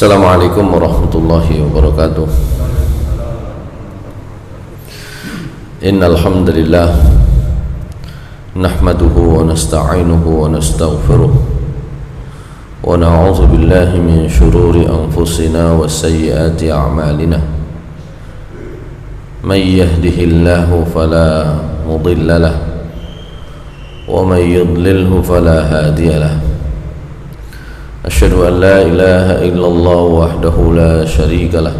Assalamualaikum warahmatullahi wabarakatuh. Innal hamdalillah nahmaduhu wa nasta'inuhu wa nastaghfiruh wa na'udzu billahi min shururi anfusina wa sayyiati a'malina. May yahdihillahu fala mudilla lahu wa may yudlilhu fala hadiya lahu. Asyhadu an la ilaha illallah wahdahu la syarika lah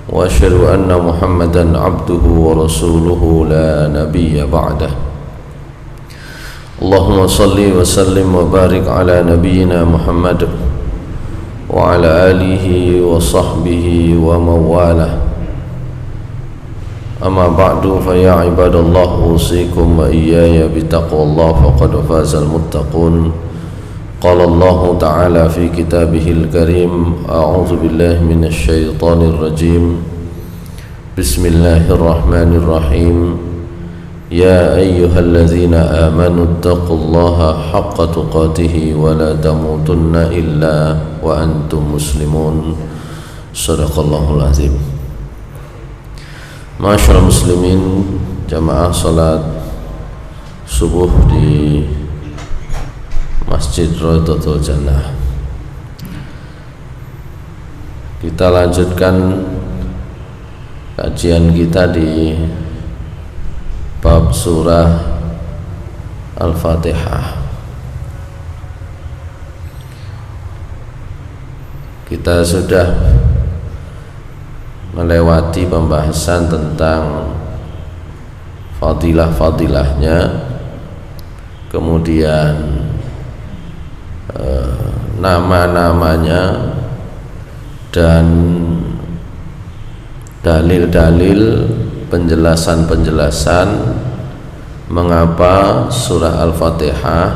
wa asyhadu anna Muhammadan abduhu wa rasuluhu la nabiyya ba'dah. Allahumma salli wa sallim wa barik ala nabiyyina Muhammad wa ala alihi wa sahbihi wa mawalah. Amma ba'du, fa ya ibadallah, usikum wa iyaya bitaqwallah faqad fazal muttaqun. Qala Allah Ta'ala fi kitabihil karim, a'udzu billahi minasy syaithanir rajim. Bismillahirrahmanirrahim. Ya ayyuhalladzina amanu taqullaha haqqa tuqatih wa la tamutunna illa wa antum muslimun. Shadaqallahul azim. Ma'asyiral muslimin, jamaah salat subuh di Masjid Raudhatul Jannah. Kita lanjutkan kajian kita di bab surah Al-Fatihah. Kita sudah melewati pembahasan tentang fadilah-fadilahnya, kemudian nama-namanya dan dalil-dalil penjelasan-penjelasan mengapa surah Al-Fatihah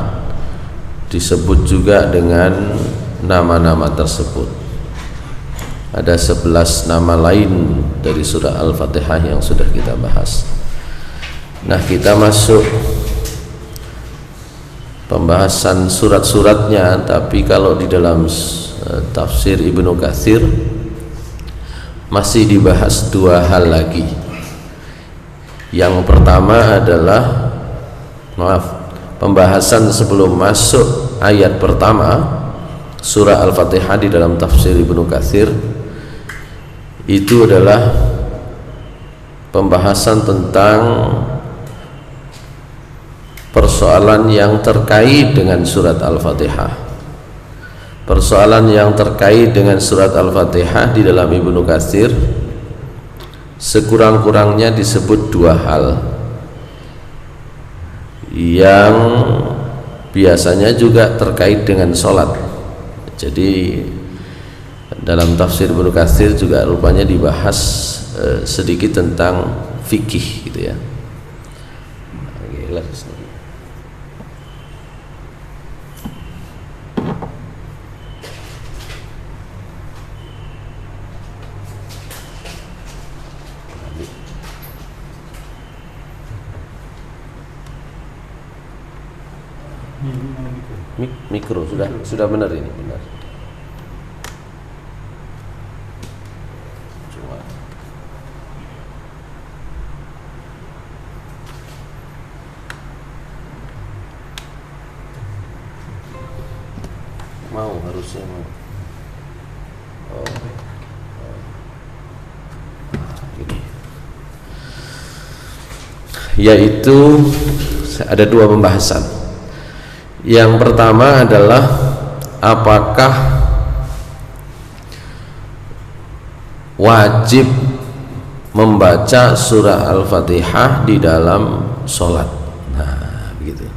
disebut juga dengan nama-nama tersebut. Ada 11 nama lain dari surah Al-Fatihah yang sudah kita bahas. Nah, kita masuk pembahasan surat-suratnya, tapi kalau di dalam tafsir Ibnu Katsir masih dibahas dua hal lagi. Yang pertama adalah pembahasan sebelum masuk ayat pertama surah Al-Fatihah di dalam tafsir Ibnu Katsir. Itu adalah pembahasan tentang persoalan yang terkait dengan surat Al-Fatihah. Persoalan yang terkait dengan surat Al-Fatihah di dalam Ibnu Katsir sekurang-kurangnya disebut dua hal yang biasanya juga terkait dengan sholat. Jadi dalam tafsir Ibnu Katsir juga rupanya dibahas sedikit tentang fikih gitu ya. Mikro sudah benar ini, benar. Cuma harusnya mau. Gini. Yaitu ada dua pembahasan. Yang pertama adalah apakah wajib membaca surah Al-Fatihah di dalam sholat. Nah, begitu.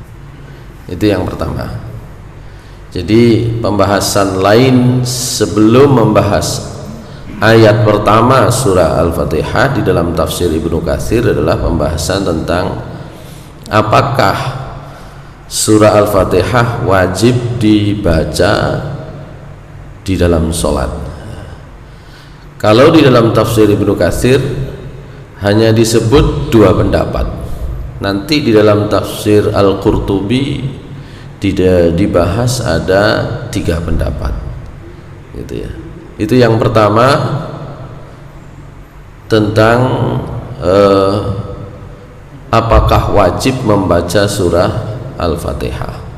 Itu yang pertama. Jadi pembahasan lain sebelum membahas ayat pertama surah Al-Fatihah di dalam tafsir Ibnu Katsir adalah pembahasan tentang apakah surah Al-Fatihah wajib dibaca di dalam sholat. Kalau di dalam tafsir Ibnu Katsir hanya disebut dua pendapat. Nanti di dalam tafsir Al-Qurtubi tidak dibahas ada tiga pendapat, gitu ya. Itu yang pertama, tentang apakah wajib membaca surah Al-Fatihah.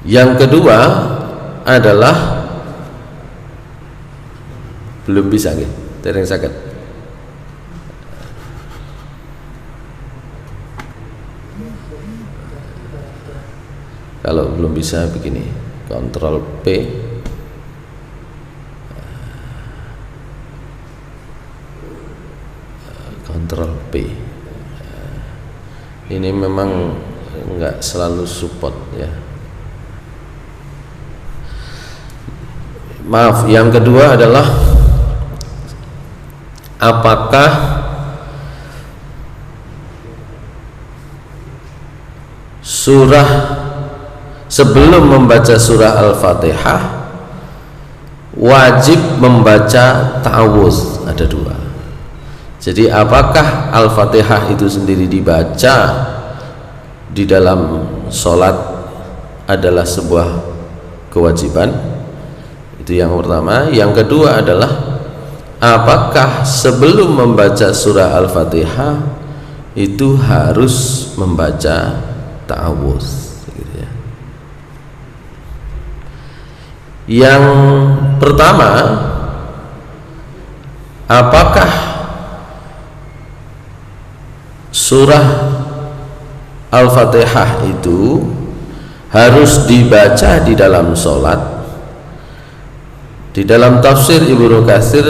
Yang kedua adalah belum bisa nggih, dereng saged. Kalau belum bisa begini, Ctrl P, Ctrl P. Ini memang enggak selalu support ya. Maaf, yang kedua adalah apakah surah sebelum membaca surah Al-Fatihah wajib membaca ta'awuz? Ada dua. Jadi apakah Al-Fatihah itu sendiri dibaca di dalam sholat adalah sebuah kewajiban? Itu yang pertama. Yang kedua adalah apakah sebelum membaca surah Al-Fatihah itu harus membaca ta'awuz gitu ya. Yang pertama, apakah surah Al-Fatihah itu harus dibaca di dalam sholat? Di dalam tafsir Ibnu Katsir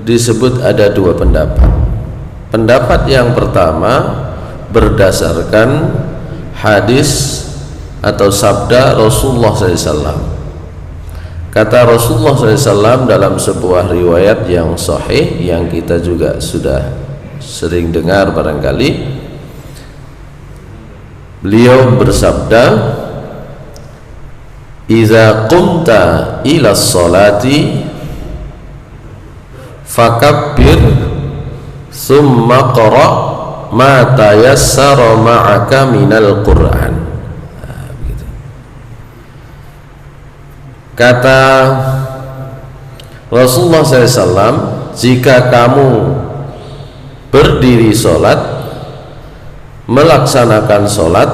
disebut ada dua pendapat. Pendapat yang pertama berdasarkan hadis atau sabda Rasulullah SAW. Kata Rasulullah SAW dalam sebuah riwayat yang sahih yang kita juga sudah sering dengar barangkali, beliau bersabda, "Iza qumta ila sholati fakabbir summa qra ma tayassara ma'aka minal Qur'an." Begitu. Kata Rasulullah SAW, jika kamu berdiri sholat, melaksanakan sholat,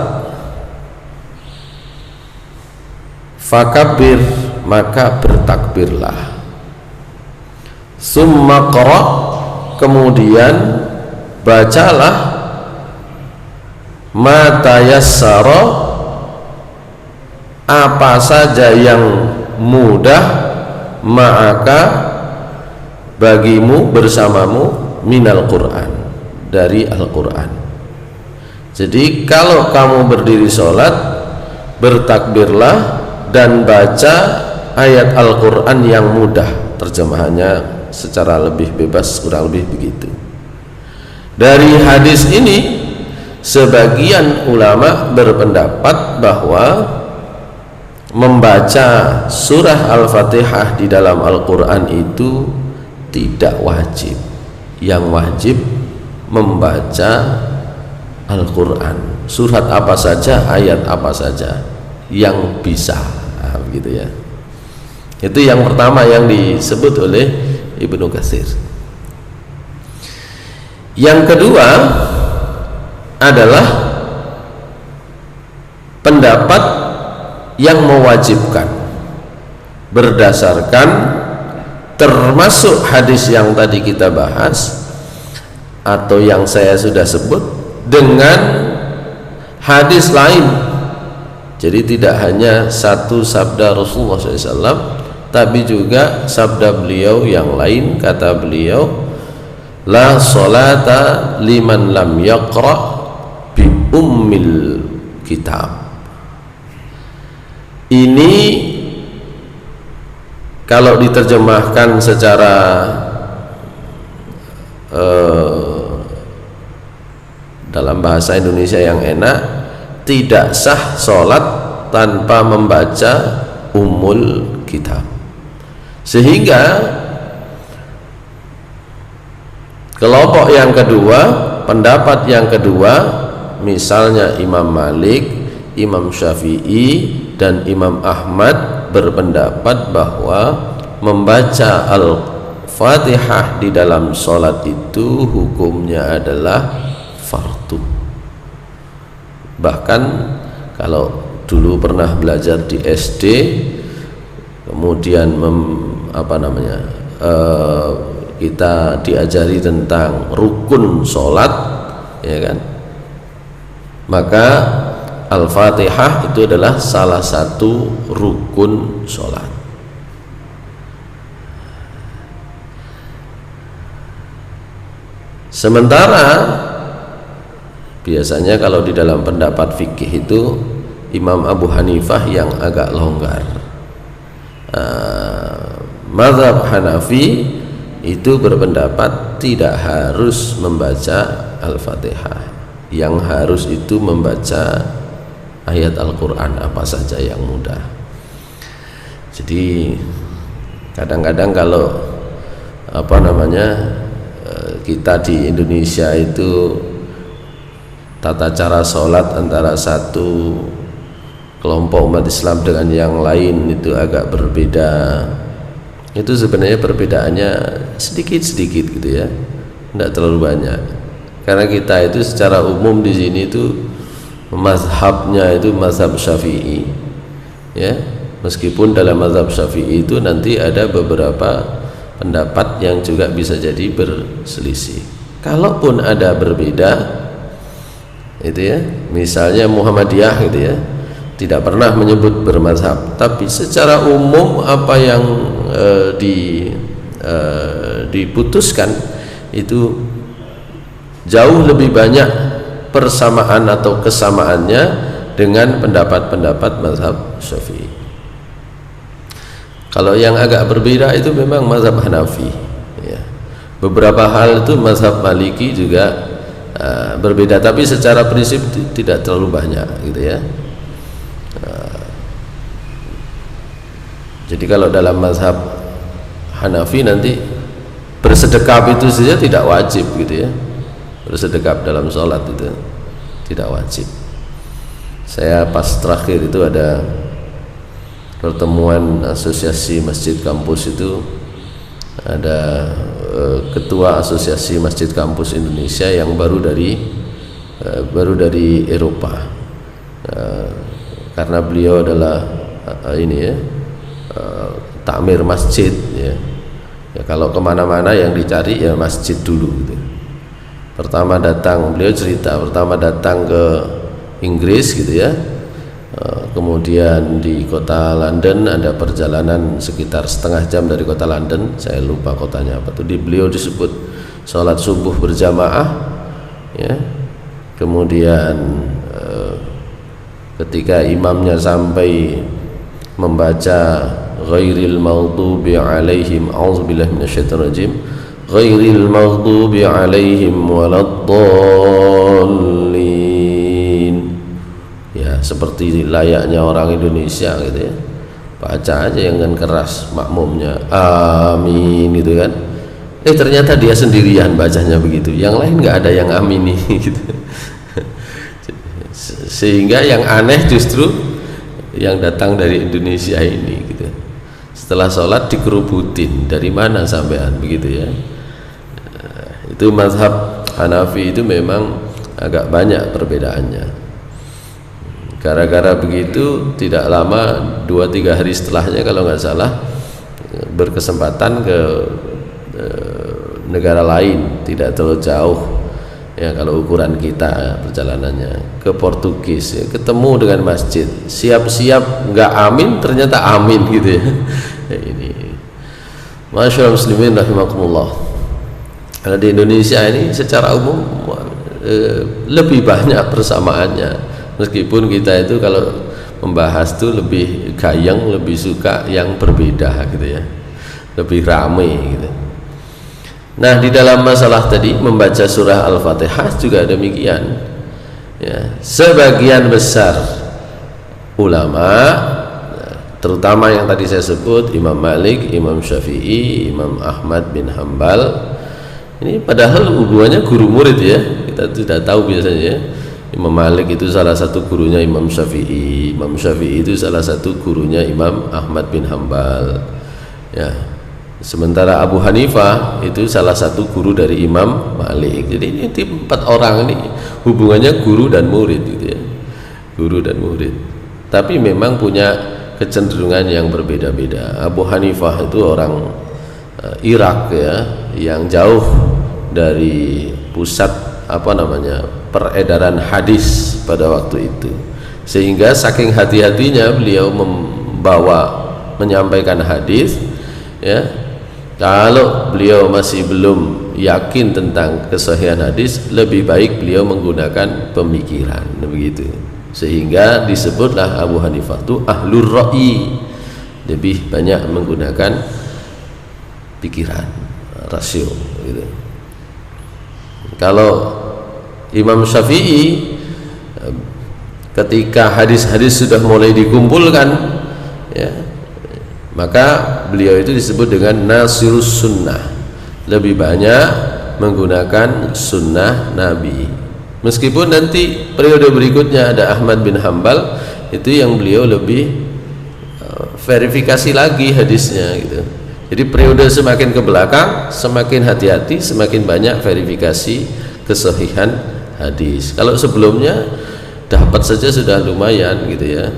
fakabir, maka bertakbirlah, summa qra, kemudian bacalah, ma tayassara, apa saja yang mudah, ma'aka, bagimu, bersamamu, minal Qur'an, dari Al-Qur'an. Jadi kalau kamu berdiri sholat, bertakbirlah dan baca ayat Al-Quran yang mudah. Terjemahannya secara lebih bebas kurang lebih begitu. Dari hadis ini sebagian ulama berpendapat bahwa membaca surah Al-Fatihah di dalam Al-Quran itu tidak wajib. Yang wajib membaca Al-Quran, surat apa saja, ayat apa saja yang bisa. Begitu ya. Itu yang pertama yang disebut oleh Ibnu Katsir. Yang kedua adalah pendapat yang mewajibkan berdasarkan termasuk hadis yang tadi kita bahas atau yang saya sudah sebut dengan hadis lain. Jadi tidak hanya satu sabda Rasulullah SAW, tapi juga sabda beliau yang lain. Kata beliau, la sholata liman lam yaqra bi ummil kitab. Ini kalau diterjemahkan secara dalam bahasa Indonesia yang enak, tidak sah sholat tanpa membaca ummul kitab. Sehingga kelompok yang kedua, pendapat yang kedua, misalnya Imam Malik, Imam Syafi'i, dan Imam Ahmad berpendapat bahwa membaca Al-Fatihah di dalam sholat itu hukumnya adalah fardu. Bahkan kalau dulu pernah belajar di SD, kemudian kita diajari tentang rukun sholat, ya kan, maka Al-Fatihah itu adalah salah satu rukun sholat. Sementara biasanya kalau di dalam pendapat fikih itu Imam Abu Hanifah yang agak longgar. Mazhab Hanafi itu berpendapat tidak harus membaca Al-Fatihah, yang harus itu membaca ayat Al-Quran apa saja yang mudah. Jadi kadang-kadang kalau kita di Indonesia itu tata cara sholat antara satu kelompok umat Islam dengan yang lain itu agak berbeda. Itu sebenarnya perbedaannya sedikit-sedikit gitu ya, tidak terlalu banyak. Karena kita itu secara umum di sini itu mazhabnya itu mazhab Syafi'i, ya. Meskipun dalam mazhab Syafi'i itu nanti ada beberapa pendapat yang juga bisa jadi berselisih. Kalaupun ada berbeda, itu ya, misalnya Muhammadiyah gitu ya, tidak pernah menyebut bermazhab, tapi secara umum apa yang diputuskan itu jauh lebih banyak persamaan atau kesamaannya dengan pendapat-pendapat mazhab Syafi'i. Kalau yang agak berbeda itu memang mazhab Hanafi, ya. Beberapa hal itu mazhab Maliki juga berbeda, tapi secara prinsip tidak terlalu banyak gitu ya. Jadi kalau dalam mazhab Hanafi nanti bersedekap itu saja tidak wajib gitu ya. Bersedekap dalam sholat itu tidak wajib. Saya pas terakhir itu ada pertemuan asosiasi masjid kampus, itu ada ketua asosiasi masjid kampus Indonesia yang baru dari Eropa, karena beliau adalah takmir masjid ya. Kalau kemana-mana yang dicari ya masjid dulu gitu. Pertama datang, beliau cerita pertama datang ke Inggris gitu ya, kemudian di kota London ada perjalanan sekitar setengah jam dari kota London, saya lupa kotanya apa tuh. Beliau disebut sholat subuh berjamaah ya. Kemudian ketika imamnya sampai membaca ghairil maghdubi alaihim, a'udzubillahi minasyaitonir rajim, ghairil maghdubi alaihim waladdallin, ya seperti layaknya orang Indonesia gitu ya, baca aja yang kan keras, makmumnya amin gitu kan. Ternyata dia sendirian bacanya begitu, yang lain nggak ada yang amini gitu. Sehingga yang aneh justru yang datang dari Indonesia ini gitu. Setelah sholat dikerubutin, dari mana sampean begitu ya. Itu mazhab Hanafi itu memang agak banyak perbedaannya. Gara-gara begitu tidak lama 2-3 hari setelahnya kalau nggak salah berkesempatan ke negara lain, tidak terlalu jauh ya kalau ukuran kita perjalanannya, ke Portugis ya, ketemu dengan masjid, siap-siap nggak amin ternyata amin gitu ya. Ini masyaallah muslimin rahimakumullah. Karena di Indonesia ini secara umum lebih banyak persamaannya, meskipun kita itu kalau membahas tuh lebih gayeng, lebih suka yang berbeda gitu ya, lebih rame gitu. Nah, di dalam masalah tadi membaca surah Al-Fatihah juga demikian ya. Sebagian besar ulama, terutama yang tadi saya sebut, Imam Malik, Imam Syafi'i, Imam Ahmad bin Hambal, ini padahal hubungannya guru murid ya, kita tidak tahu biasanya ya. Imam Malik itu salah satu gurunya Imam Syafi'i. Imam Syafi'i itu salah satu gurunya Imam Ahmad bin Hambal. Ya. Sementara Abu Hanifah itu salah satu guru dari Imam Malik. Jadi ini 4 orang ini hubungannya guru dan murid gitu ya. Guru dan murid. Tapi memang punya kecenderungan yang berbeda-beda. Abu Hanifah itu orang Irak ya, yang jauh dari pusat peredaran hadis pada waktu itu, sehingga saking hati-hatinya beliau menyampaikan hadis ya, kalau beliau masih belum yakin tentang kesahihan hadis, lebih baik beliau menggunakan pemikiran begitu, sehingga disebutlah Abu Hanifah itu ahlur ra'i, lebih banyak menggunakan pikiran, rasio gitu. Kalau Imam Syafi'i ketika hadis-hadis sudah mulai dikumpulkan ya, maka beliau itu disebut dengan nasirus sunnah, lebih banyak menggunakan sunnah Nabi. Meskipun nanti periode berikutnya ada Ahmad bin Hambal, itu yang beliau lebih verifikasi lagi hadisnya gitu. Jadi periode semakin ke belakang semakin hati-hati, semakin banyak verifikasi kesahihan hadis. Kalau sebelumnya dapat saja sudah lumayan gitu ya,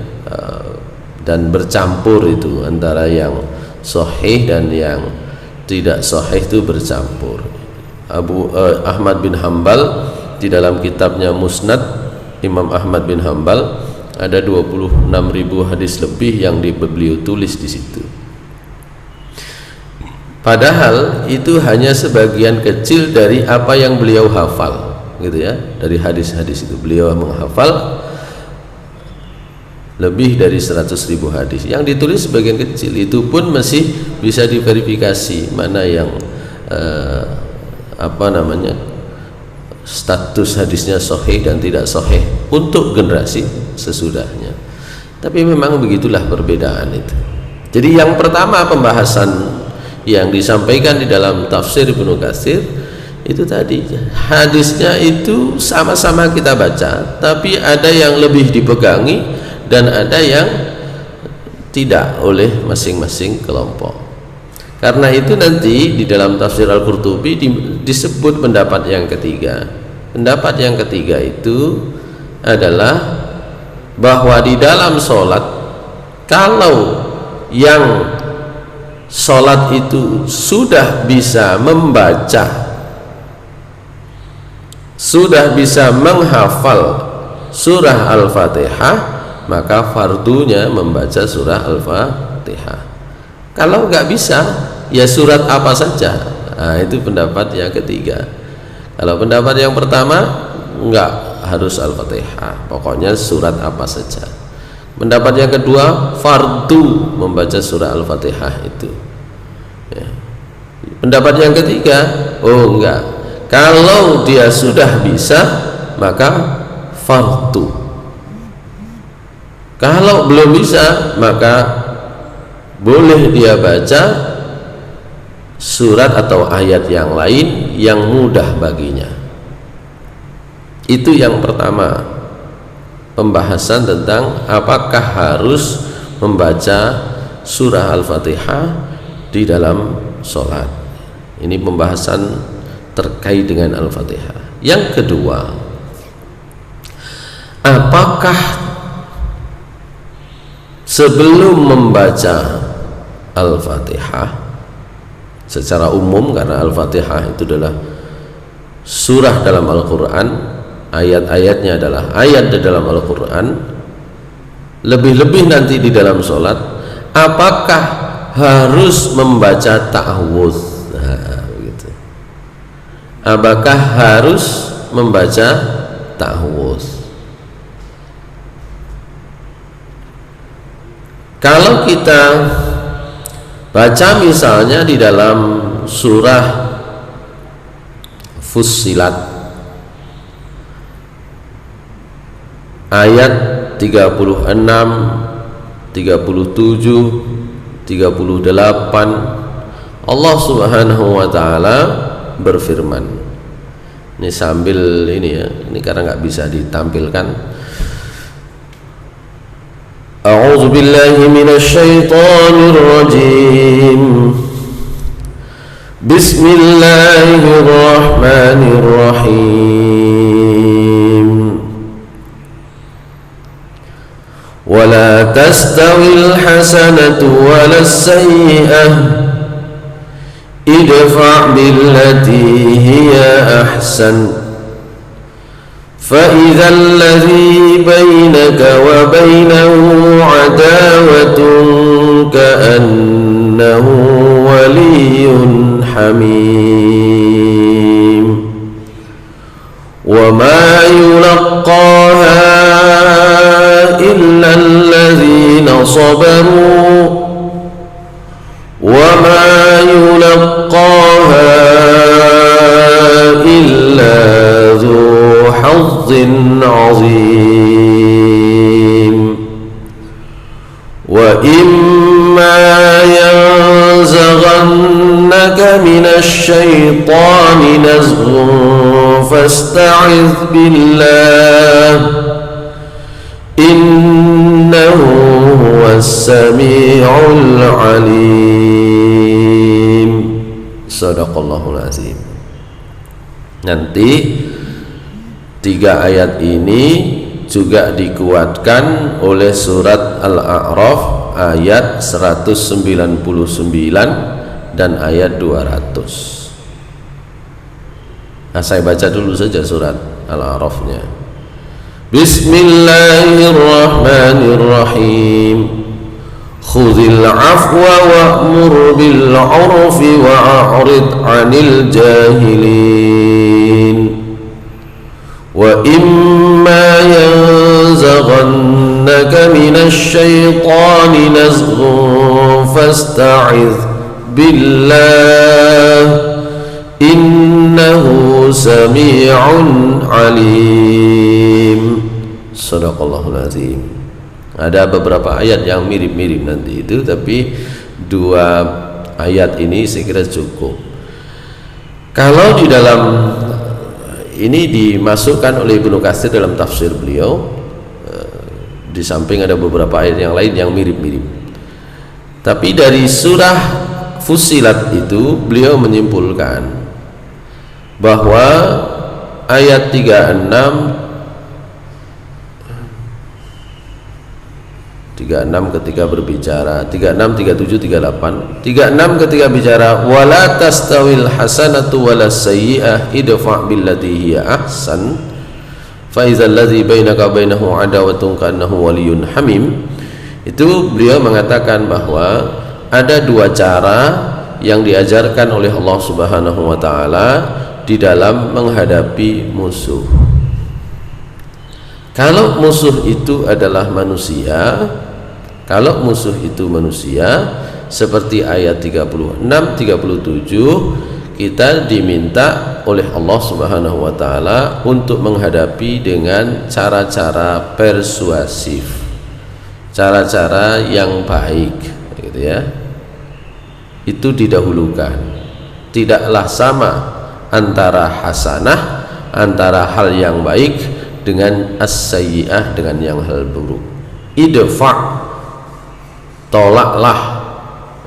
dan bercampur itu antara yang sahih dan yang tidak sahih itu bercampur. Ahmad bin Hambal di dalam kitabnya Musnad Imam Ahmad bin Hambal ada 26.000 hadis lebih yang beliau tulis di situ. Padahal itu hanya sebagian kecil dari apa yang beliau hafal gitu ya. Dari hadis-hadis itu beliau menghafal lebih dari 100.000 hadis. Yang ditulis sebagian kecil, itu pun masih bisa diverifikasi mana yang status hadisnya sahih dan tidak sahih untuk generasi sesudahnya. Tapi memang begitulah perbedaan itu. Jadi yang pertama pembahasan yang disampaikan di dalam tafsir Ibnu Katsir itu tadi, hadisnya itu sama-sama kita baca, tapi ada yang lebih dipegangi dan ada yang tidak oleh masing-masing kelompok. Karena itu nanti di dalam tafsir Al-Qurtubi disebut pendapat yang ketiga. Pendapat yang ketiga itu adalah bahwa di dalam sholat, kalau yang sholat itu sudah bisa membaca, sudah bisa menghafal surah Al-Fatihah, maka fardunya membaca surah Al-Fatihah. Kalau nggak bisa, ya surat apa saja. Nah, itu pendapat yang ketiga. Kalau pendapat yang pertama, nggak harus Al-Fatihah, pokoknya surat apa saja. Pendapat yang kedua, fardu membaca surah Al-Fatihah itu ya. Pendapat yang ketiga, oh enggak, kalau dia sudah bisa maka fardu, kalau belum bisa maka boleh dia baca surat atau ayat yang lain yang mudah baginya. Itu yang pertama, pembahasan tentang apakah harus membaca surah Al-Fatihah di dalam sholat. Ini pembahasan terkait dengan Al-Fatihah. Yang kedua, apakah sebelum membaca Al-Fatihah secara umum, karena Al-Fatihah itu adalah surah dalam Al-Quran, ayat-ayatnya adalah ayat di dalam Al-Quran, lebih-lebih nanti di dalam sholat, apakah harus membaca ta'awudz? Nah, begitu. Apakah harus membaca ta'awudz? Kalau kita baca misalnya di dalam surah Fussilat ayat 36, 37, 38, Allah Subhanahu wa ta'ala berfirman, Ini sambil ini ya, ini karena nggak bisa ditampilkan. A'udzu billahi minasy syaithanir rajim. Bismillahirrahmanirrahim. Wala tastawil hasanatu walas sayyi'ah idfa' billati hiya ahsan fa idzal ladzi bainaka wa bainahu 'adawatun ka'annahu waliyyun hamim wa ma yulaqqaha illa alladzina sabaru وَمَا يُلَقَّاهَا إِلَّا ذُو حَظٍّ عَظِيمٍ وَإِمَّا يَنزَغَنَّكَ مِنَ الشَّيْطَانِ نَزْغٌ فَاسْتَعِذْ بِاللَّهِ إِنَّهُ هُوَ السَّمِيعُ الْعَلِيمُ. Shadaqallahul azim. Nanti 3 ayat ini juga dikuatkan oleh surat Al-A'raf ayat 199 dan ayat 200. Nah, saya baca dulu saja surat Al-A'rafnya. Bismillahirrahmanirrahim. Khudhil afwa wa'mur bil 'urfi wa'rid 'anil jahilin. Wa imma yanzaghannaka minasy syaitani nazghun fasta'iz billah innahu sami'un 'alim. Shadaqallahul azim. Ada beberapa ayat yang mirip-mirip nanti itu, tapi 2 ayat ini saya kira cukup. Kalau di dalam ini dimasukkan oleh Ibnu Katsir dalam tafsir beliau, di samping ada beberapa ayat yang lain yang mirip-mirip. Tapi dari surah Fussilat itu beliau menyimpulkan bahwa ayat 36 ketika berbicara 36, 37, 38 36 ketika bicara wala tastawil hasanatu walas sayyi'ah idfa' billati hiya ahsan fa idzal ladzi bainaka bainahu adawatun ka'annahu waliyyun hamim. Itu beliau mengatakan bahwa ada 2 cara yang diajarkan oleh Allah Subhanahu wa taala di dalam menghadapi musuh. Kalau musuh itu adalah manusia, seperti ayat 36, 37, kita diminta oleh Allah Subhanahu wa taala untuk menghadapi dengan cara-cara persuasif, cara-cara yang baik, gitu ya. Itu didahulukan. Tidaklah sama antara hasanah, antara hal yang baik dengan as-sayyi'ah, dengan yang hal buruk. Idfa', tolaklah,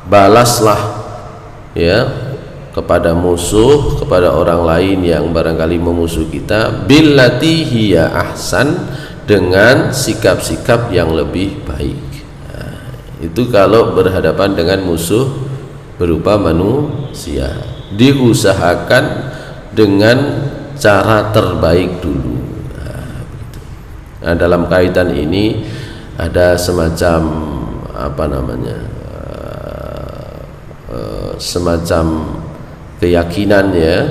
balaslah ya kepada musuh, kepada orang lain yang barangkali memusuh kita, billati hiya ahsan, dengan sikap-sikap yang lebih baik. Nah, itu kalau berhadapan dengan musuh berupa manusia, diusahakan dengan cara terbaik dulu. Nah, dalam kaitan ini ada semacam semacam keyakinan ya.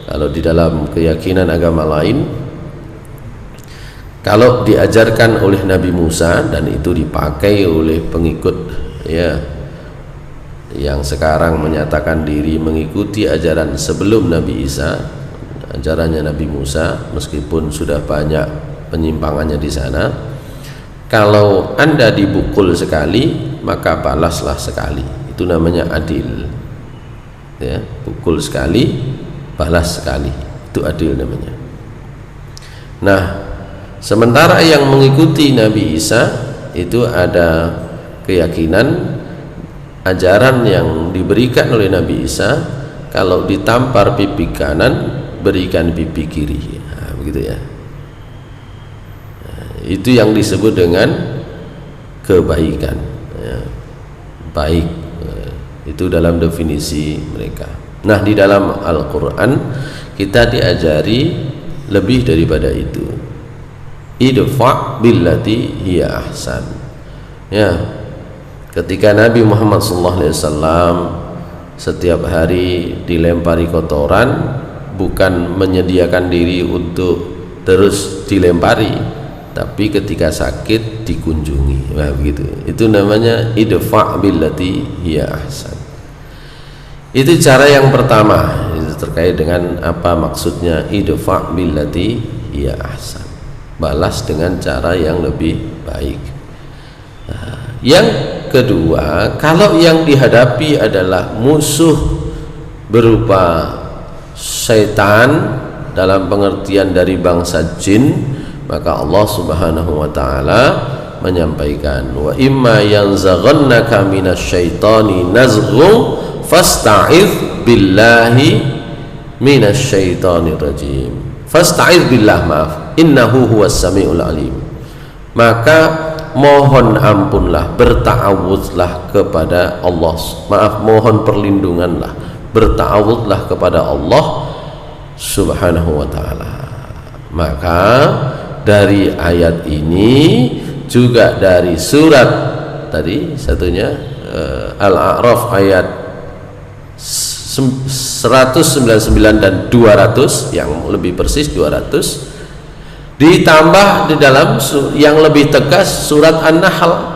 Kalau di dalam keyakinan agama lain, kalau diajarkan oleh Nabi Musa dan itu dipakai oleh pengikut ya yang sekarang menyatakan diri mengikuti ajaran sebelum Nabi Isa, ajarannya Nabi Musa, meskipun sudah banyak penyimpangannya di sana. Kalau Anda dibukul sekali, maka balaslah sekali. Itu namanya adil. Ya, pukul sekali, balas sekali. Itu adil namanya. Nah, sementara yang mengikuti Nabi Isa itu ada keyakinan ajaran yang diberikan oleh Nabi Isa, kalau ditampar pipi kanan berikan pipi kiri. Nah, begitu ya. Nah, itu yang disebut dengan kebaikan ya. Baik, itu dalam definisi mereka. Nah, di dalam Al-Quran kita diajari lebih daripada itu. Idfa' billati hiya ahsan ya. Ketika Nabi Muhammad SAW setiap hari dilempari kotoran, bukan menyediakan diri untuk terus dilempari, tapi ketika sakit dikunjungi. Nah, begitu. Itu namanya idfa' billati hiya ahsan. Itu cara yang pertama. Itu terkait dengan apa maksudnya idfa' billati hiya ahsan. Balas dengan cara yang lebih baik. Nah, yang kedua, kalau yang dihadapi adalah musuh berupa syaitan dalam pengertian dari bangsa jin, maka Allah Subhanahu wa taala menyampaikan, wa imma yanzaghannaka minasyaitani nazghun fasta'idz billahi minasyaitonir rajim. Fasta'idz billah, maaf, innahu huwas samiul alim. Maka mohon ampunlah, berta'awudzulah kepada Allah, maaf, mohon perlindunganlah, berta'awudzulah kepada Allah Subhanahu wa ta'ala. Maka dari ayat ini juga dari surat tadi satunya Al-A'raf ayat 199 dan 200, yang lebih persis 200, ditambah di dalam yang lebih tegas surat An-Nahl.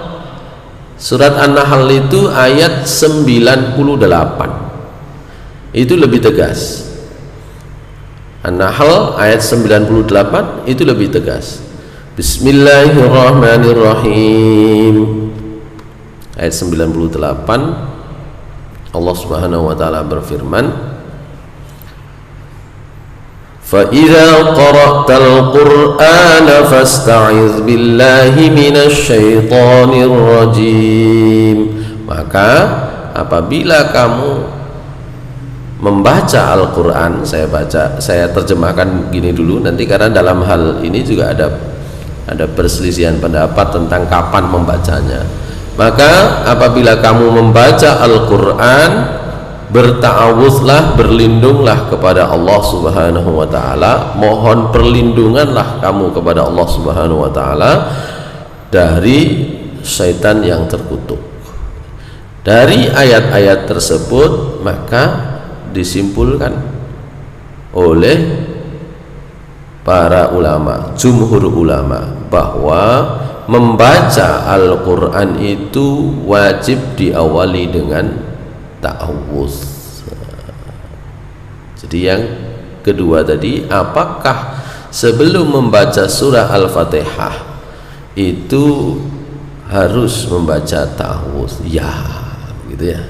Surat An-Nahl itu ayat 98, itu lebih tegas. An-Nahl ayat 98 itu lebih tegas. Bismillahirrahmanirrahim. Ayat 98 Allah Subhanahu wa taala berfirman, فَإِذَا قَرَأْتَ الْقُرْآنَ فَاسْتَعِذْ بِاللَّهِ مِنَ الشَّيْطَانِ الرَّجِيمِ. Maka apabila kamu membaca Al-Quran, saya terjemahkan gini dulu nanti, karena dalam hal ini juga ada perselisihan pendapat tentang kapan membacanya. Maka apabila kamu membaca Al-Quran, berta'awuzlah, berlindunglah kepada Allah Subhanahu wa ta'ala, mohon perlindunganlah kamu kepada Allah Subhanahu wa ta'ala dari syaitan yang terkutuk. Dari ayat-ayat tersebut maka disimpulkan oleh para ulama, jumhur ulama, bahwa membaca Al-Quran itu wajib diawali dengan ta'awuz. Jadi yang kedua tadi, apakah sebelum membaca surah Al-Fatihah itu harus membaca ta'awuz? Ya, gitu ya,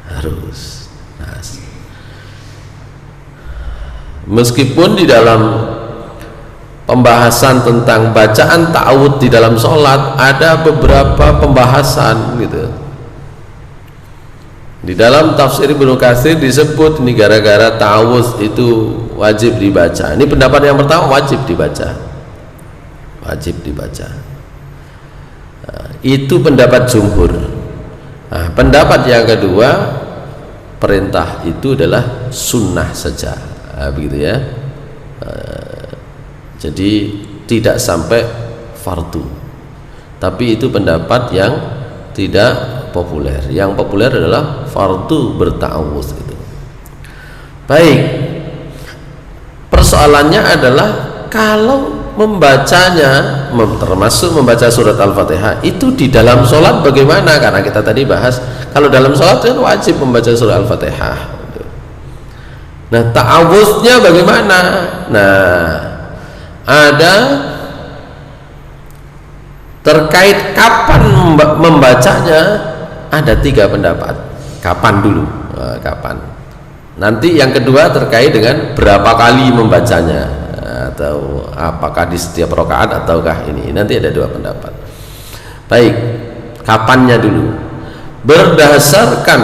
harus. Nah, meskipun di dalam pembahasan tentang bacaan ta'awud di dalam sholat ada beberapa pembahasan gitu. Di dalam tafsir Ibnu Katsir disebut ini gara-gara ta'awud itu wajib dibaca. Ini pendapat yang pertama, wajib dibaca, wajib dibaca. Nah, itu pendapat jumhur. Nah, pendapat yang kedua, perintah itu adalah sunnah saja. Nah, begitu ya. Jadi tidak sampai fardu. Tapi itu pendapat yang tidak populer. Yang populer adalah fardu berta'awuz itu. Baik. Persoalannya adalah kalau membacanya, termasuk membaca surat Al-Fatihah itu di dalam sholat bagaimana? Karena kita tadi bahas kalau dalam sholat kan wajib membaca surat Al-Fatihah. Nah, ta'awuznya bagaimana? Nah, ada terkait kapan membacanya ada 3 pendapat. Kapan dulu? Kapan? Nanti yang kedua terkait dengan berapa kali membacanya, atau apakah di setiap rakaat ataukah ini. Nanti ada dua pendapat. Baik, kapannya dulu? Berdasarkan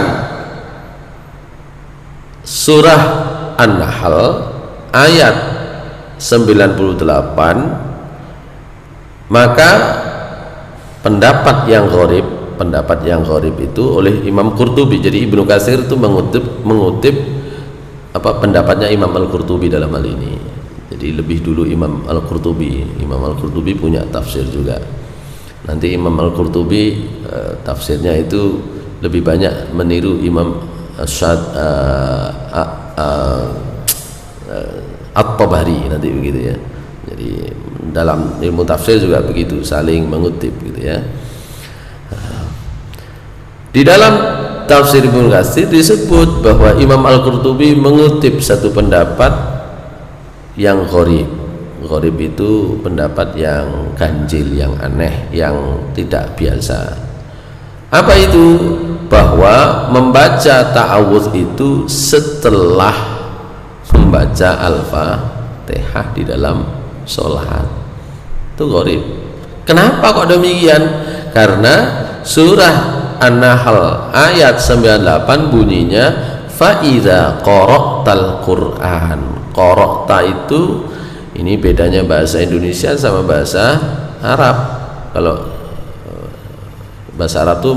surah An-Nahl ayat 98, maka pendapat yang gharib itu oleh Imam Qurtubi. Jadi Ibnu Katsir itu mengutip pendapatnya Imam Al-Qurtubi dalam hal ini. Jadi lebih dulu Imam Al-Qurtubi punya tafsir juga. Nanti Imam Al-Qurtubi tafsirnya itu lebih banyak meniru Imam At-Tabari nanti begitu ya. Jadi dalam ilmu tafsir juga begitu, saling mengutip gitu ya. Di dalam tafsir Ibnu Katsir disebut bahwa Imam Al-Qurtubi mengutip satu pendapat yang gharib. Gharib itu pendapat yang ganjil, yang aneh, yang tidak biasa. Apa itu? Bahwa membaca ta'awudz itu setelah membaca Al-Fatihah di dalam sholat. Itu gharib. Kenapa kok demikian? Karena surah An-Nahl ayat 98 bunyinya fa idza qara'tal Qur'an. Qara'ta itu, ini bedanya bahasa Indonesia sama bahasa Arab. Kalau bahasa Arab tuh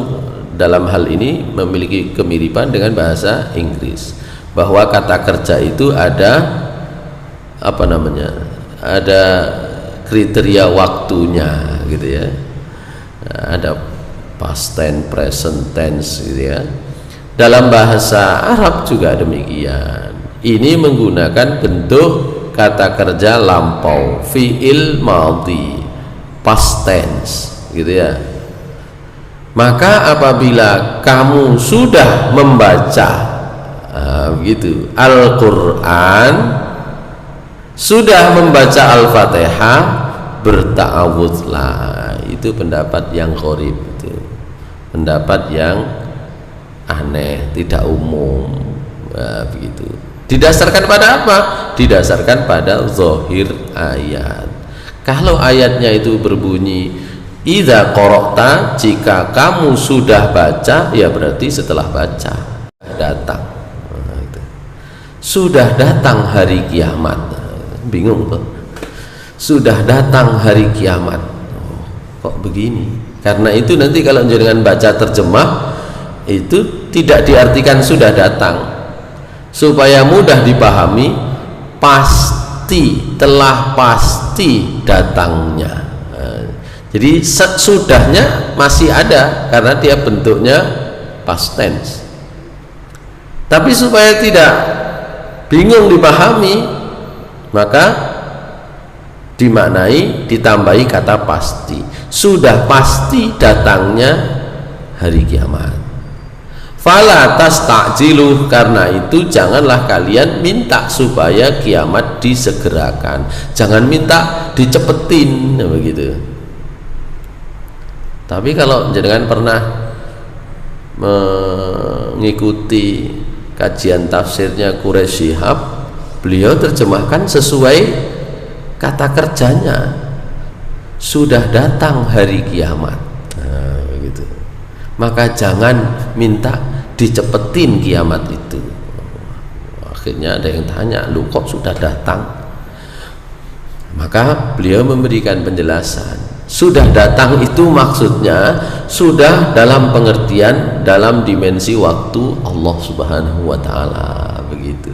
dalam hal ini memiliki kemiripan dengan bahasa Inggris, bahwa kata kerja itu ada ada kriteria waktunya gitu ya. Ada past tense, present tense gitu ya. Dalam bahasa Arab juga demikian. Ini menggunakan bentuk kata kerja lampau, fi'il madhi, past tense gitu ya. Maka apabila kamu sudah membaca begitu Al-Quran, sudah membaca Al-Fatihah, berta'awudzulah. Itu pendapat yang gharib, itu pendapat yang aneh, tidak umum begitu. Didasarkan pada apa? Didasarkan pada zahir ayat. Kalau ayatnya itu berbunyi idza qara'ta, jika kamu sudah baca, ya berarti setelah baca datang. Sudah datang hari kiamat. Bingung tuh. Sudah datang hari kiamat. Kok begini? Karena itu nanti kalau jangan baca terjemah itu tidak diartikan sudah datang. Supaya mudah dipahami, pasti, telah pasti datangnya. Jadi sudahnya masih ada karena dia bentuknya past tense. Tapi supaya tidak bingung dipahami, maka dimaknai, ditambahi kata pasti. Sudah pasti datangnya hari kiamat. Fala tasta'jiluh, karena itu janganlah kalian minta supaya kiamat disegerakan. Jangan minta dicepetin begitu. Tapi kalau jenengan pernah mengikuti kajian tafsirnya Quraisy Shihab, beliau terjemahkan sesuai kata kerjanya. Sudah datang hari kiamat. Nah, begitu. Maka jangan minta dicepetin kiamat itu. Akhirnya ada yang tanya, lu kok sudah datang? Maka beliau memberikan penjelasan. Sudah datang itu maksudnya sudah dalam pengertian, dalam dimensi waktu Allah Subhanahu wa Ta'ala, begitu.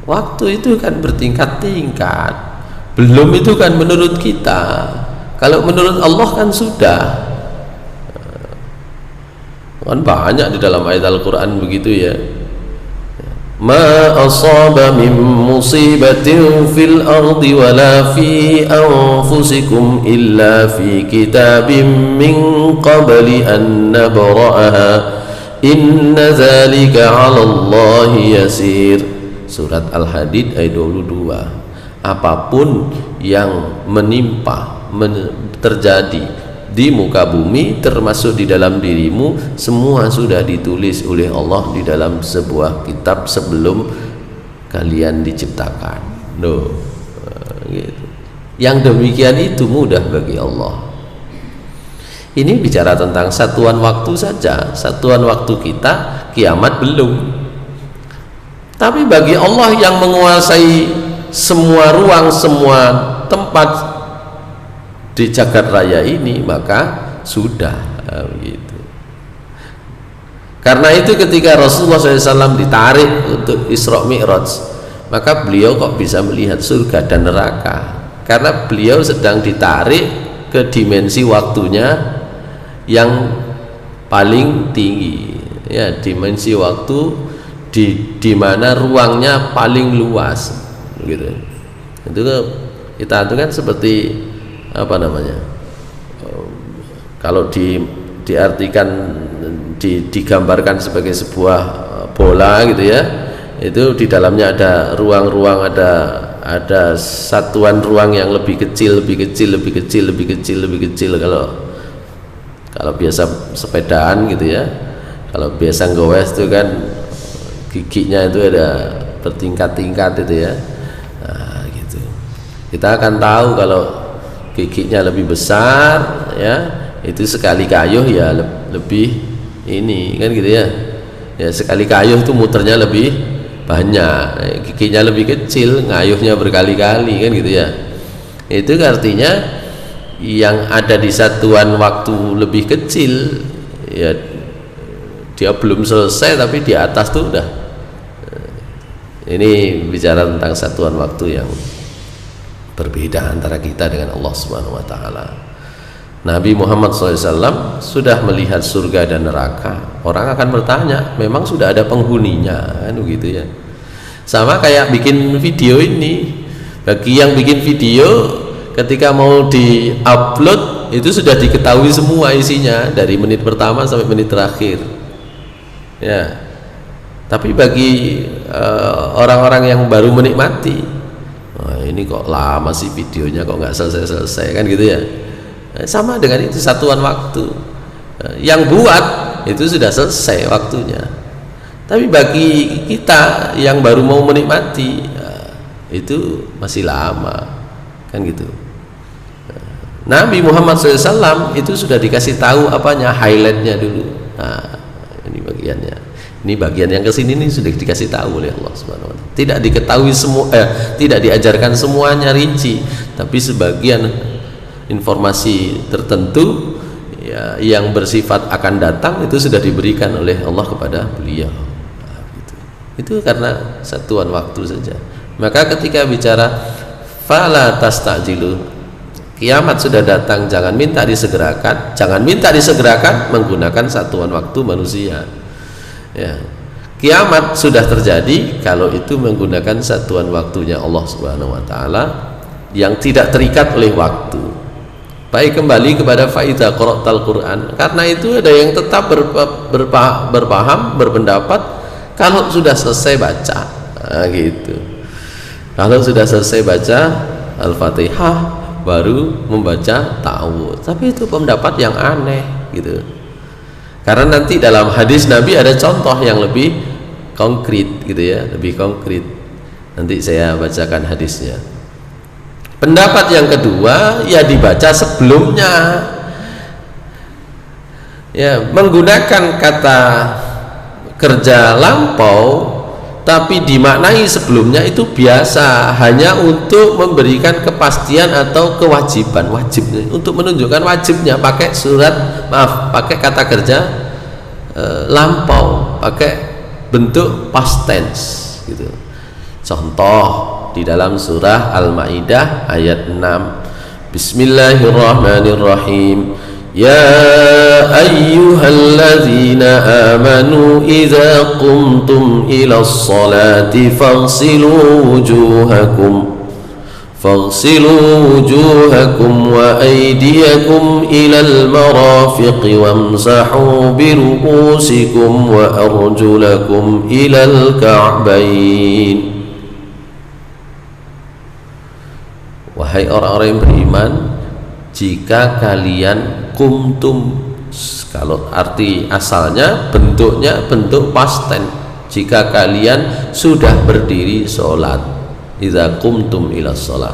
Waktu itu kan bertingkat-tingkat. Belum itu kan menurut kita. Kalau menurut Allah kan sudah. Kan banyak di dalam ayat Al-Quran begitu ya. Ma asaba min musibatin fil ardi wala fi anfusikum illa fi kitabim min qabli an nabra'aha inna zalika 'ala Allahi yasir. Surat Al-Hadid ayat 22. Apapun yang menimpa terjadi di muka bumi termasuk di dalam dirimu, semua sudah ditulis oleh Allah di dalam sebuah kitab sebelum kalian diciptakan. Gitu. Yang demikian itu mudah bagi Allah. Ini bicara tentang satuan waktu saja. Satuan waktu kita, kiamat belum. Tapi bagi Allah yang menguasai semua ruang, semua tempat di jagat raya ini, maka sudah begitu. Karena itu ketika Rasulullah SAW ditarik untuk Isra Mi'raj, maka beliau kok bisa melihat surga dan neraka, karena beliau sedang ditarik ke dimensi waktunya yang paling tinggi, ya, dimensi waktu di mana ruangnya paling luas, gitu. Itu kita itu kan seperti apa namanya? Kalau diartikan digambarkan sebagai sebuah bola, gitu ya. Itu di dalamnya ada ruang-ruang, ada satuan ruang yang lebih kecil. Kalau biasa sepedaan, gitu ya. Kalau biasa ngowes itu kan giginya itu ada bertingkat-tingkat, itu ya. Nah, gitu. Kita akan tahu kalau giginya lebih besar, ya, itu sekali kayuh ya lebih ini kan, gitu ya. Ya, sekali kayuh itu muternya lebih banyak, giginya lebih kecil, ngayuhnya berkali-kali kan, gitu ya. Itu artinya yang ada di satuan waktu lebih kecil, ya dia belum selesai tapi di atas tuh udah. Ini bicara tentang satuan waktu yang berbeda antara kita dengan Allah Subhanahu wa taala. Nabi Muhammad SAW sudah melihat surga dan neraka. Orang akan bertanya, memang sudah ada penghuninya, kan begitu ya. Sama kayak bikin video ini. Bagi yang bikin video, ketika mau di-upload itu sudah diketahui semua isinya dari menit pertama sampai menit terakhir. Ya. Tapi bagi orang-orang yang baru menikmati, wah, ini kok lama sih videonya, kok nggak selesai-selesai, kan gitu ya. Sama dengan itu satuan waktu. Yang buat itu sudah selesai waktunya. Tapi bagi kita yang baru mau menikmati, itu masih lama, kan gitu. Nabi Muhammad SAW itu sudah dikasih tahu apanya, highlightnya dulu. Nah, ini bagiannya. Ini bagian yang kesini ini sudah dikasih tahu oleh Allah Subhanahu wa taala. Tidak diketahui semua, tidak diajarkan semuanya rinci, tapi sebagian informasi tertentu, ya, yang bersifat akan datang itu sudah diberikan oleh Allah kepada beliau. Nah, gitu. Itu karena satuan waktu saja. Maka ketika bicara fala tastajilu, kiamat sudah datang, jangan minta disegerakan. Jangan minta disegerakan menggunakan satuan waktu manusia. Ya. Kiamat sudah terjadi kalau itu menggunakan satuan waktunya Allah Subhanahu wa taala yang tidak terikat oleh waktu. Baik, kembali kepada faida qara'tal Quran. Karena itu ada yang tetap berpaham, berpendapat kalau sudah selesai baca, nah, gitu. Kalau sudah selesai baca Al-Fatihah baru membaca ta'awudz. Tapi itu pendapat yang aneh, gitu. Karena nanti dalam hadis Nabi ada contoh yang lebih konkret, gitu ya, lebih konkret. Nanti saya bacakan hadisnya. Pendapat yang kedua, ya dibaca sebelumnya, ya, menggunakan kata kerja lampau tapi dimaknai sebelumnya itu biasa, hanya untuk memberikan kepastian atau kewajiban, wajib, untuk menunjukkan wajibnya, pakai pakai kata kerja lampau, pakai bentuk past tense, gitu. Contoh di dalam surah Al-Maidah ayat 6, Bismillahirrahmanirrahim. Ya ayyuhalladzina amanu idza qumtum ila sholati faghsilu wujuhakum wa aydiyakum ilal marafiqi wamsahu bi ru'usikum wa arjulakum ilal ka'bayn. Wahai orang-orang yang beriman, jika kalian kumtum. Kalau arti asalnya bentuknya bentuk past tense, jika kalian sudah berdiri sholat, idza kumtum ila sholat.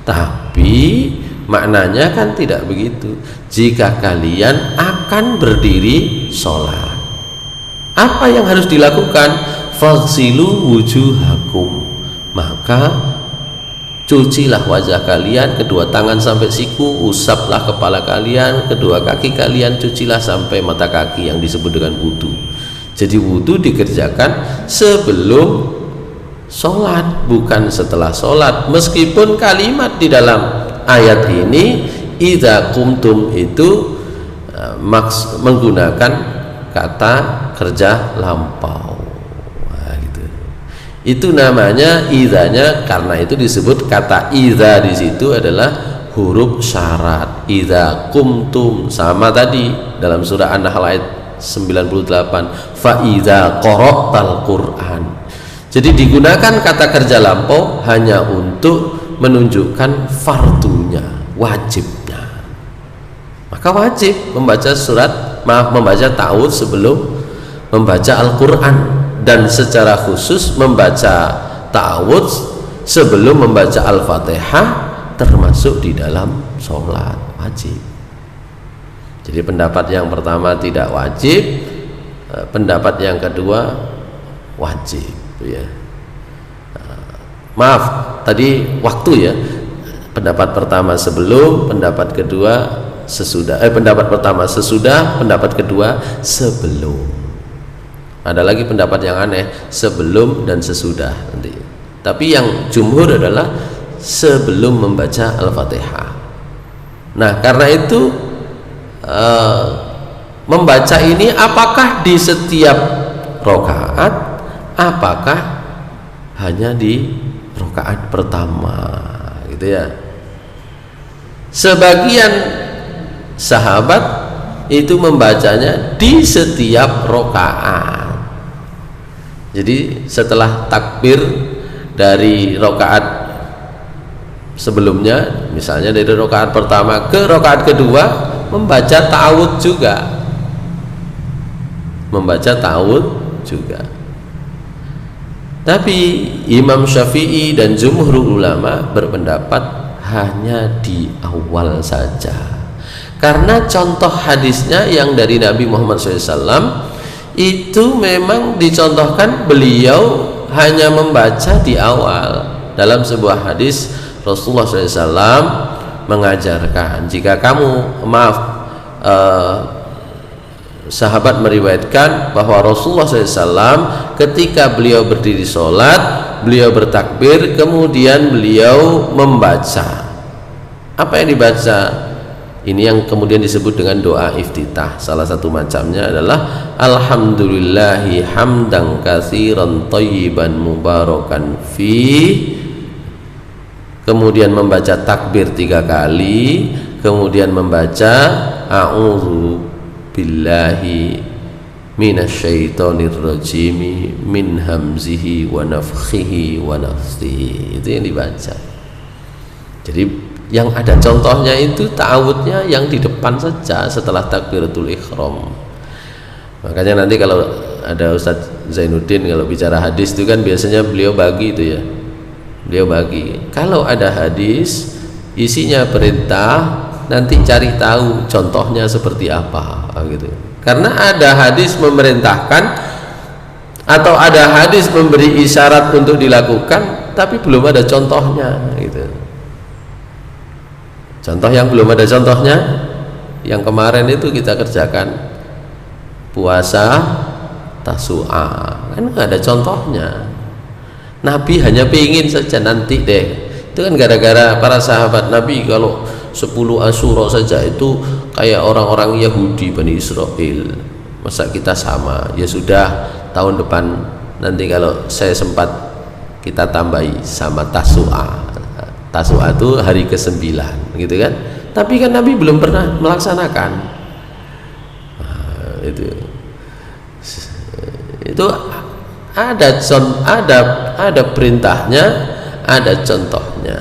Tapi maknanya kan tidak begitu, jika kalian akan berdiri sholat. Apa yang harus dilakukan? Faghsilu wujuhakum, maka cucilah wajah kalian, kedua tangan sampai siku, usaplah kepala kalian, kedua kaki kalian cucilah sampai mata kaki, yang disebut dengan wudu. Jadi wudu dikerjakan sebelum sholat, bukan setelah sholat. Meskipun kalimat di dalam ayat ini idza kumtum itu menggunakan kata kerja lampau. Itu namanya idzanya, karena itu disebut kata idza di situ adalah huruf syarat. Idza kumtum, sama tadi dalam surah An-Nahl ayat 98, fa idza qara'tal Qur'an. Jadi digunakan kata kerja lampau hanya untuk menunjukkan fardunya, wajibnya. Maka wajib membaca membaca ta'awudz sebelum membaca Al-Qur'an, dan secara khusus membaca ta'awudz sebelum membaca Al-Fatihah, termasuk di dalam sholat, wajib. Jadi pendapat yang pertama tidak wajib, pendapat yang kedua wajib, ya. Maaf, tadi waktu ya. Pendapat pertama sebelum, pendapat kedua sesudah. Pendapat pertama sesudah, pendapat kedua sebelum. Ada lagi pendapat yang aneh, sebelum dan sesudah nanti. Tapi yang jumhur adalah sebelum membaca Al-Fatihah. Nah, karena itu membaca ini apakah di setiap rakaat, apakah hanya di rakaat pertama, gitu ya. Sebagian sahabat itu membacanya di setiap rakaat. Jadi setelah takbir dari rakaat sebelumnya, misalnya dari rakaat pertama ke rakaat kedua, membaca ta'awudz juga, membaca ta'awudz juga. Tapi Imam Syafi'i dan jumhur ulama berpendapat hanya di awal saja, karena contoh hadisnya yang dari Nabi Muhammad SAW itu memang dicontohkan beliau hanya membaca di awal. Dalam sebuah hadis Rasulullah SAW mengajarkan, jika kamu sahabat meriwayatkan bahwa Rasulullah SAW ketika beliau berdiri sholat, beliau bertakbir, kemudian beliau membaca. Apa yang dibaca? Ini yang kemudian disebut dengan doa iftitah. Salah satu macamnya adalah alhamdulillahi hamdan katsiran thayyiban mubarakan fi. Kemudian membaca takbir 3 kali, kemudian membaca a'udzu billahi minasyaitonir rajim min hamzihi wa nafthihi wa nafthihi. Itu yang dibaca. Jadi yang ada contohnya itu ta'awudnya yang di depan saja setelah takbiratul ihram. Makanya nanti kalau ada Ustadz Zainuddin kalau bicara hadis itu kan biasanya beliau bagi itu ya, beliau bagi. Kalau ada hadis isinya perintah, nanti cari tahu contohnya seperti apa gitu. Karena ada hadis memerintahkan atau ada hadis memberi isyarat untuk dilakukan, tapi belum ada contohnya gitu. Contoh yang belum ada contohnya, yang kemarin itu kita kerjakan puasa Tasu'a, kan nggak ada contohnya. Nabi hanya pingin saja nanti deh. Itu kan gara-gara para sahabat Nabi kalau 10 Asyura saja itu kayak orang-orang Yahudi Bani Israel. Masa kita sama? Ya sudah, tahun depan nanti kalau saya sempat kita tambahi sama Tasu'a. Tasu'a itu hari ke-9 gitu kan. Tapi kan Nabi belum pernah melaksanakan. Nah, itu ada perintahnya, ada contohnya.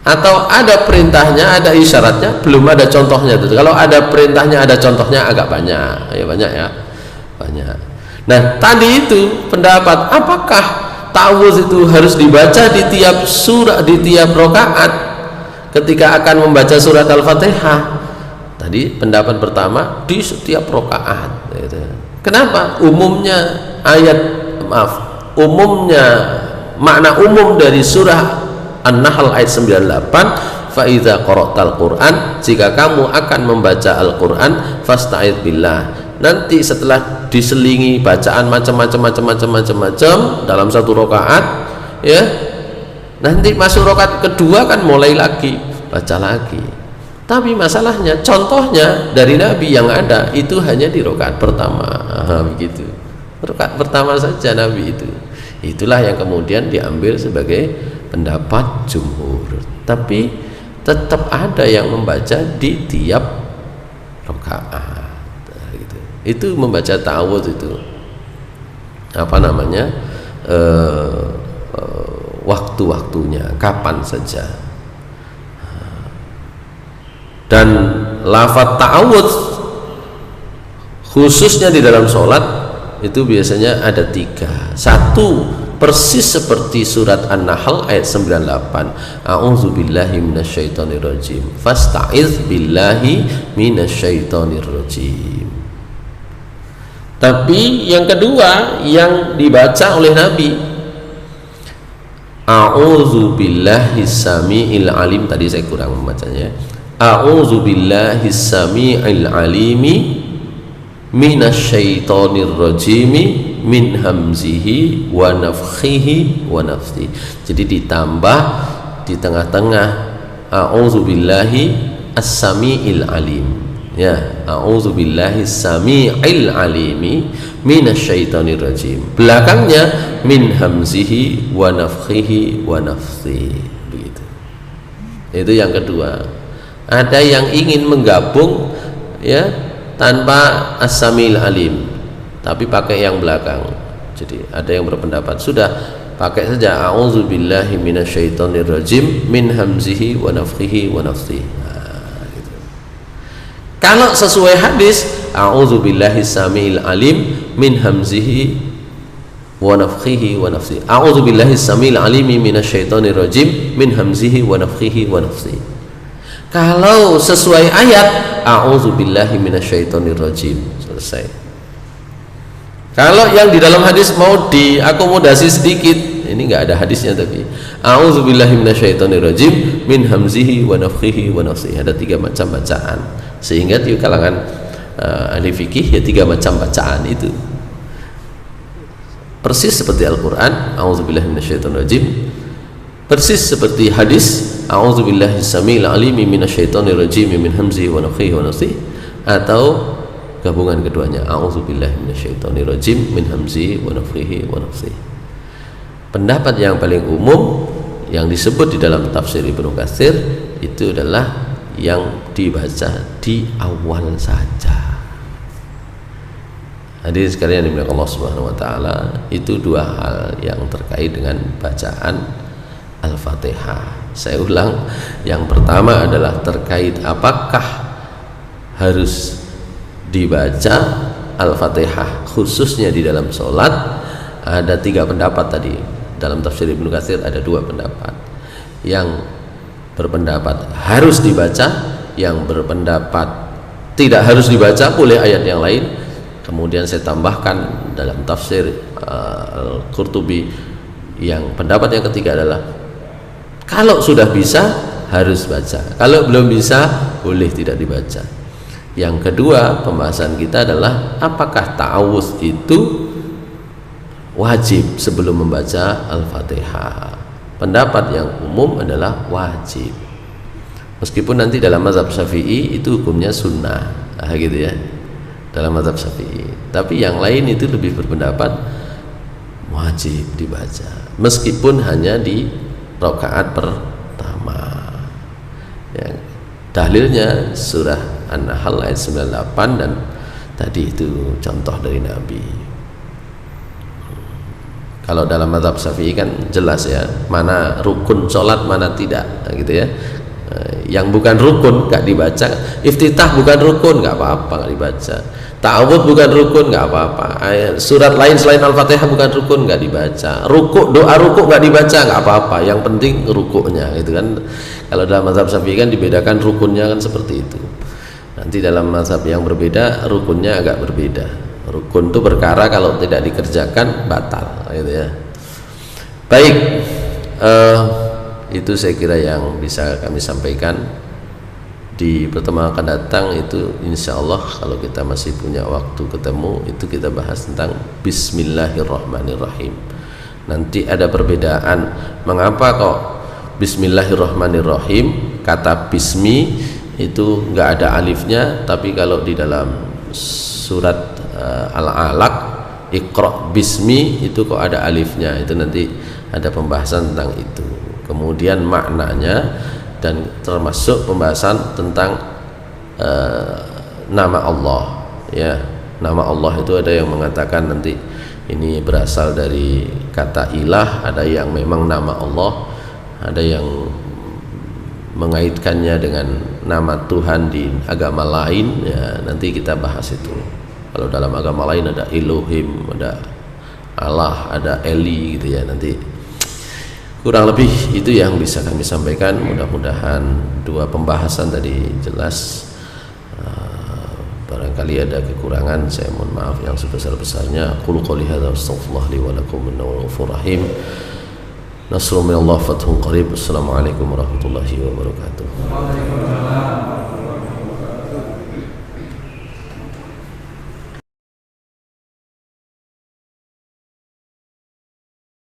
atau ada perintahnya, ada isyaratnya, belum ada contohnya. Kalau ada perintahnya, ada contohnya, agak banyak. Ya banyak ya, banyak. Nah tadi itu pendapat, apakah ta'awudz itu harus dibaca di tiap surah, di tiap rakaat ketika akan membaca surat Al-Fatihah? Tadi pendapat pertama, di setiap rakaat. Gitu. Kenapa? Umumnya makna umum dari surah An-Nahl ayat 98, fa idza qara'tal Qur'an, jika kamu akan membaca Al-Qur'an, fasta'idz billah. Nanti setelah diselingi bacaan macam-macam dalam satu rakaat, ya. Nanti masuk rakaat kedua kan mulai lagi baca lagi. Tapi masalahnya contohnya dari Nabi yang ada itu hanya di rakaat pertama. Begitu. Rakaat pertama saja Nabi itu. Itulah yang kemudian diambil sebagai pendapat jumhur, tapi tetap ada yang membaca di tiap rakaat. Gitu. Itu membaca ta'awudz itu apa namanya, waktu-waktunya kapan saja. Dan lafaz ta'awudz khususnya di dalam sholat itu biasanya ada 3. Satu, persis seperti surat An-Nahl ayat 98, a'udzubillahi minasyaitonirrajim, fasta'idz billahi minasyaitonirrajim. Tapi yang kedua yang dibaca oleh Nabi, a'udzubillahi samiil alim, tadi saya kurang membacanya, a'udzubillahi samiil alimi minasyaitonirrajimi min hamzihi wa nafthihi wa nafthi. Jadi ditambah di tengah-tengah a'udzubillahi as-sami'il alim, ya, a'udzubillahi as-sami'il alimi minasyaitonir rajim, belakangnya min hamzihi wa nafthihi wa nafthi. Begitu. Itu yang kedua. Ada yang ingin menggabung, ya, tanpa as-sami'il alim tapi pakai yang belakang. Jadi ada yang berpendapat sudah pakai saja a'udzubillahi minasyaitonirrajim min hamzihi wa nafthihi wa nafthi. Gitu. Kalau sesuai hadis, a'udzubillahi samiil alim min hamzihi wa nafthihi wa nafthi, a'udzubillahi samiil alimi minasyaitonirrajim min hamzihi wa nafthihi wa nafthi. Kalau sesuai ayat, a'udzubillahi minasyaitonirrajim, selesai. Kalau yang di dalam hadis mau diakomodasi sedikit, ini nggak ada hadisnya, tapi a'udzubillahi minasyaitonirrajim min hamzihi wa nafthihi wa nafthi, ada 3 macam bacaan, sehingga di kalangan ahli fikih ya 3 macam bacaan itu persis seperti Al-Quran, a'udzubillahi minasyaitonirrajim, persis seperti hadis a'udzubillahi samiil alimi minasyaitonirrajim min hamzihi wa nafthihi wa nafthi, atau gabungan keduanya, a'udzubillahi minasyaitonirrajim min hamzihi wa nafthihi wa nafthi. Pendapat yang paling umum yang disebut di dalam tafsir Ibnu Katsir itu adalah yang dibaca di awal saja. Hadirin sekalian yang dimuliakan Allah Subhanahu wa taala, itu 2 hal yang terkait dengan bacaan Al-Fatihah. Saya ulang, yang pertama adalah terkait apakah harus dibaca Al-Fatihah khususnya di dalam sholat. Ada 3 pendapat tadi. Dalam tafsir Ibnu Katsir ada 2 pendapat. Yang berpendapat harus dibaca, yang berpendapat tidak harus dibaca, boleh ayat yang lain. Kemudian saya tambahkan dalam tafsir Al-Qurtubi, yang pendapat yang ketiga adalah kalau sudah bisa harus baca, kalau belum bisa boleh tidak dibaca. Yang kedua pembahasan kita adalah apakah ta'awudz itu wajib sebelum membaca Al-Fatihah. Pendapat yang umum adalah wajib, meskipun nanti dalam mazhab Syafi'i itu hukumnya sunnah, gitu ya, dalam mazhab Syafi'i. Tapi yang lain itu lebih berpendapat wajib dibaca, meskipun hanya di rakaat pertama. Ya, dalilnya surah An-Nahl ayat 98 dan tadi itu contoh dari Nabi. Kalau dalam mazhab Syafi'i kan jelas ya, mana rukun sholat, mana tidak, gitu ya. Yang bukan rukun nggak dibaca, iftitah bukan rukun nggak apa-apa nggak dibaca, ta'awudz bukan rukun nggak apa-apa, surat lain selain Al-Fatihah bukan rukun nggak dibaca, rukuk, doa rukuk nggak dibaca nggak apa-apa, yang penting rukuknya, gitu kan. Kalau dalam mazhab Syafi'i kan dibedakan rukunnya kan seperti itu. Nanti dalam mazhab yang berbeda rukunnya agak berbeda. Rukun itu perkara kalau tidak dikerjakan batal, gitu ya. Baik, itu saya kira yang bisa kami sampaikan. Di pertemuan akan datang itu insya Allah kalau kita masih punya waktu ketemu, itu kita bahas tentang Bismillahirrahmanirrahim. Nanti ada perbedaan, mengapa kok Bismillahirrahmanirrahim, kata bismi itu nggak ada alifnya, tapi kalau di dalam surat Al-Alaq Iqra bismi itu kok ada alifnya. Itu nanti ada pembahasan tentang itu, kemudian maknanya, dan termasuk pembahasan tentang nama Allah ya. Nama Allah itu ada yang mengatakan nanti ini berasal dari kata ilah, ada yang memang nama Allah, ada yang mengaitkannya dengan nama Tuhan di agama lain ya. Nanti kita bahas itu. Kalau dalam agama lain ada Elohim, ada Allah, ada Eli, gitu ya. Nanti kurang lebih itu yang bisa kami sampaikan. Mudah-mudahan dua pembahasan tadi jelas. Barangkali ada kekurangan, saya mohon maaf yang sebesar-besarnya. Qul qouli hadza astaghfirullah li wa lakum innahu ghafurur rahim. Nasrun minallah fathun qarib. Assalamualaikum warahmatullahi wabarakatuh.